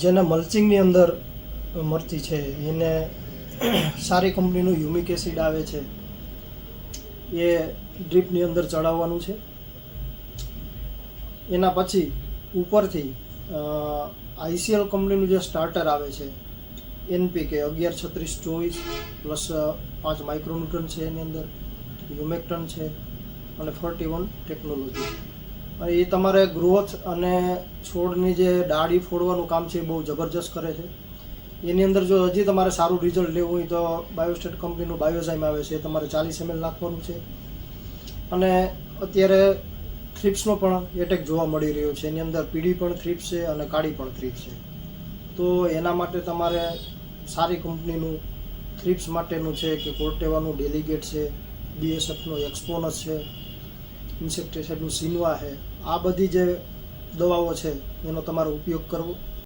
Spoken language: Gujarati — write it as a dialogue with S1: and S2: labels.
S1: જેને મલ્ચિંગની અંદર મરચી છે એને સારી કંપનીનું હ્યુમિક એસિડ આવે છે એ ડ્રીપની અંદર ચડાવવાનું છે. એના પછી ઉપરથી ICL કંપનીનું જે સ્ટાર્ટર આવે છે NPK 11-36-24 પ્લસ 5 માઇક્રોન્યુટન છે, એની અંદર હ્યુમેક્ટન છે અને 41 ટેકનોલોજી. એ તમારે ગ્રોથ અને છોડની જે ડાળી ફોડવાનું કામ છે એ બહુ જબરજસ્ત કરે છે. એની અંદર જો હજી તમારે સારું રિઝલ્ટ લેવું હોય તો બાયોસ્ટેટ કંપનીનું બાયોઝાઇમ આવે છે, તમારે 40 ml નાખવાનું છે. અને અત્યારે થ્રિપ્સનો પણ એટેક જોવા મળી રહ્યો છે. એની અંદર પીળી પણ થ્રિપ્સ છે અને કાળી પણ થ્રિપ્સ છે. તો એના માટે તમારે સારી કંપનીનું થ્રિપ્સ માટેનું છે કે કોર્ટેવાનું ડેલિગેટ છે, BSFનો એક્સપોનસ છે, ઇન્સેક્ટિસાઇડનું સિનવા છે, આ બધી જે દવાઓ છે એનો તમારે ઉપયોગ કરવો.